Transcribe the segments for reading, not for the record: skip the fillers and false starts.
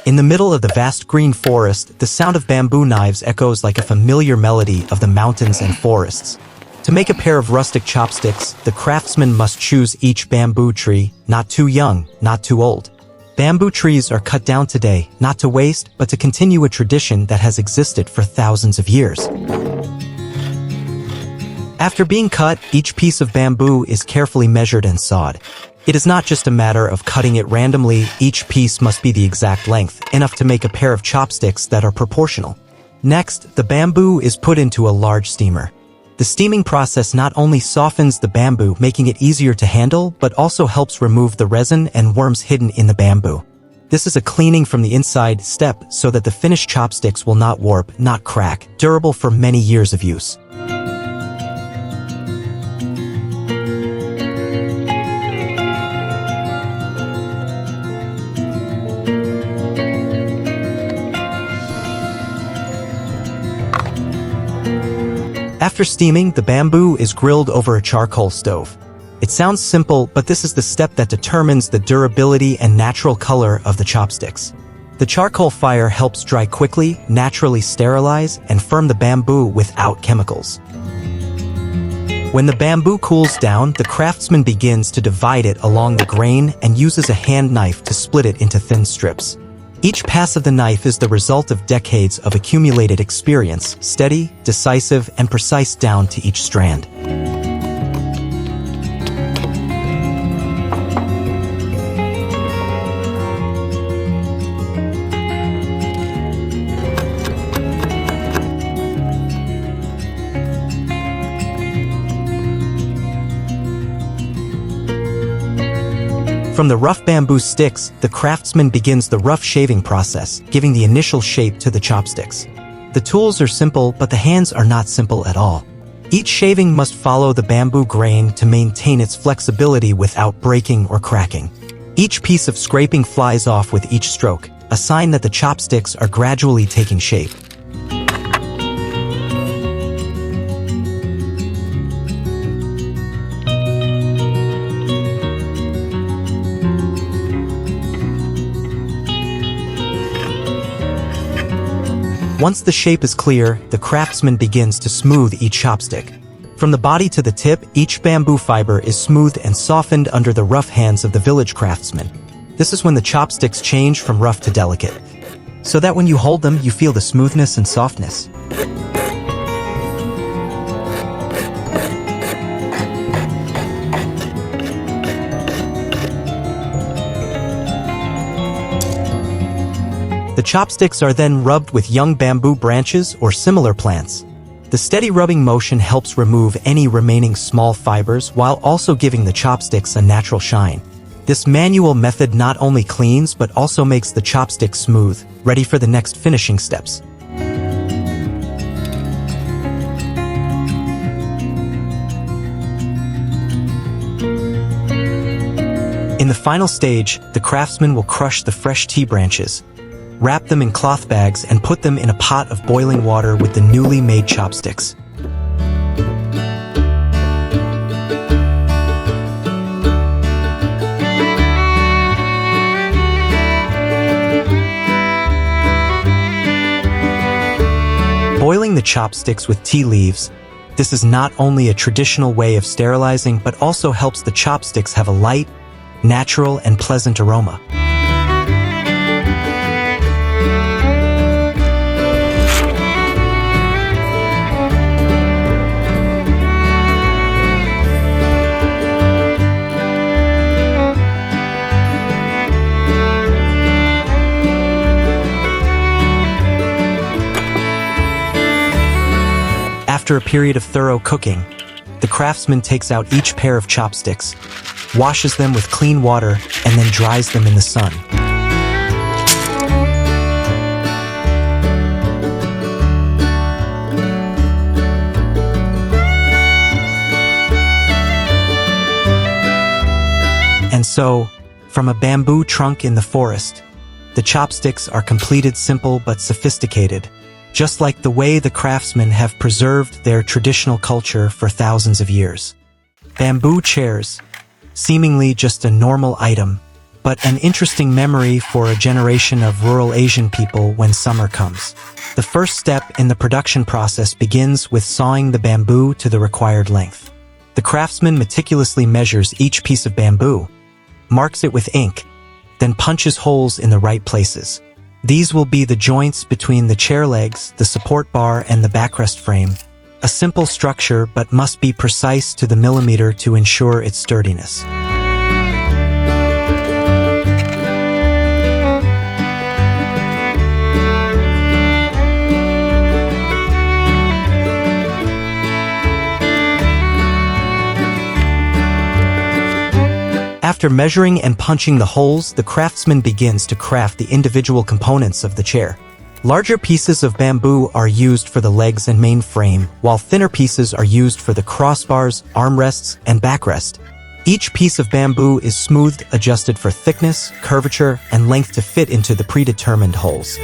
In the middle of the vast green forest, the sound of bamboo knives echoes like a familiar melody of the mountains and forests. To make a pair of rustic chopsticks, the craftsman must choose each bamboo tree, not too young, not too old. Bamboo trees are cut down today, not to waste, but to continue a tradition that has existed for thousands of years. After being cut, each piece of bamboo is carefully measured and sawed. It is not just a matter of cutting it randomly, each piece must be the exact length, enough to make a pair of chopsticks that are proportional. Next, the bamboo is put into a large steamer. The steaming process not only softens the bamboo, making it easier to handle, but also helps remove the resin and worms hidden in the bamboo. This is a cleaning from the inside step so that the finished chopsticks will not warp, not crack, durable for many years of use. After steaming, the bamboo is grilled over a charcoal stove. It sounds simple, but this is the step that determines the durability and natural color of the chopsticks. The charcoal fire helps dry quickly, naturally sterilize, and firm the bamboo without chemicals. When the bamboo cools down, the craftsman begins to divide it along the grain and uses a hand knife to split it into thin strips. Each pass of the knife is the result of decades of accumulated experience, steady, decisive, and precise down to each strand. From the rough bamboo sticks, the craftsman begins the rough shaving process, giving the initial shape to the chopsticks. The tools are simple, but the hands are not simple at all. Each shaving must follow the bamboo grain to maintain its flexibility without breaking or cracking. Each piece of scraping flies off with each stroke, a sign that the chopsticks are gradually taking shape. Once the shape is clear, the craftsman begins to smooth each chopstick. From the body to the tip, each bamboo fiber is smoothed and softened under the rough hands of the village craftsman. This is when the chopsticks change from rough to delicate, so that when you hold them, you feel the smoothness and softness. The chopsticks are then rubbed with young bamboo branches or similar plants. The steady rubbing motion helps remove any remaining small fibers while also giving the chopsticks a natural shine. This manual method not only cleans but also makes the chopsticks smooth, ready for the next finishing steps. In the final stage, the craftsman will crush the fresh tea branches, wrap them in cloth bags, and put them in a pot of boiling water with the newly made chopsticks. Boiling the chopsticks with tea leaves, this is not only a traditional way of sterilizing but also helps the chopsticks have a light, natural, and pleasant aroma. After a period of thorough cooking, the craftsman takes out each pair of chopsticks, washes them with clean water, and then dries them in the sun. And so, from a bamboo trunk in the forest, the chopsticks are completed, simple but sophisticated, just like the way the craftsmen have preserved their traditional culture for thousands of years. Bamboo chairs, seemingly just a normal item, but an interesting memory for a generation of rural Asian people when summer comes. The first step in the production process begins with sawing the bamboo to the required length. The craftsman meticulously measures each piece of bamboo, marks it with ink, then punches holes in the right places. These will be the joints between the chair legs, the support bar, and the backrest frame. A simple structure, but must be precise to the millimeter to ensure its sturdiness. After measuring and punching the holes, the craftsman begins to craft the individual components of the chair. Larger pieces of bamboo are used for the legs and main frame, while thinner pieces are used for the crossbars, armrests, and backrest. Each piece of bamboo is smoothed, adjusted for thickness, curvature, and length to fit into the predetermined holes.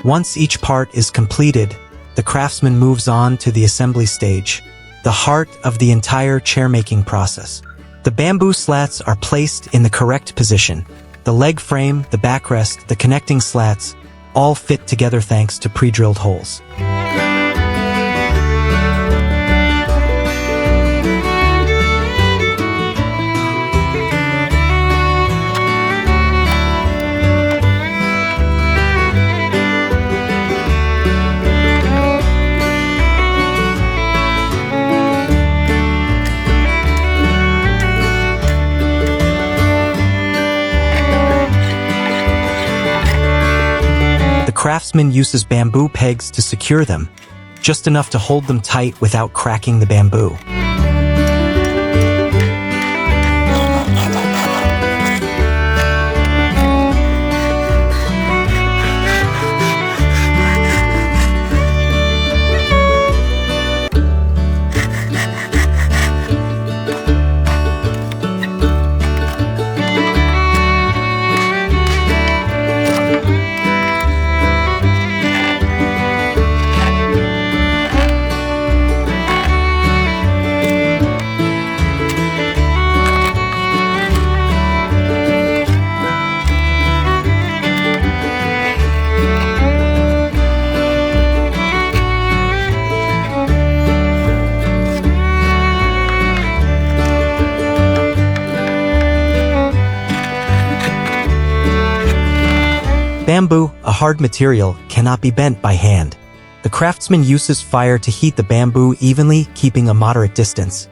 Once each part is completed, the craftsman moves on to the assembly stage, the heart of the entire chair-making process. The bamboo slats are placed in the correct position. The leg frame, the backrest, the connecting slats, all fit together thanks to pre-drilled holes. The craftsman uses bamboo pegs to secure them, just enough to hold them tight without cracking the bamboo. Bamboo, a hard material, cannot be bent by hand. The craftsman uses fire to heat the bamboo evenly, keeping a moderate distance,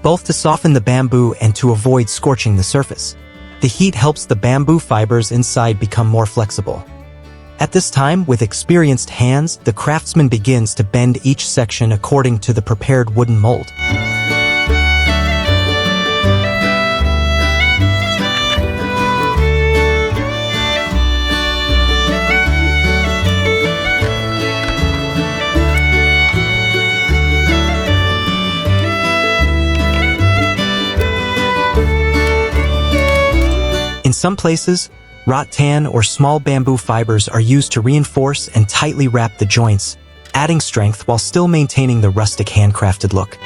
both to soften the bamboo and to avoid scorching the surface. The heat helps the bamboo fibers inside become more flexible. At this time, with experienced hands, the craftsman begins to bend each section according to the prepared wooden mold. In some places, rattan or small bamboo fibers are used to reinforce and tightly wrap the joints, adding strength while still maintaining the rustic handcrafted look.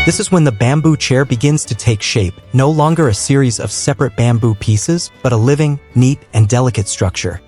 This is when the bamboo chair begins to take shape, no longer a series of separate bamboo pieces, but a living, neat, and delicate structure.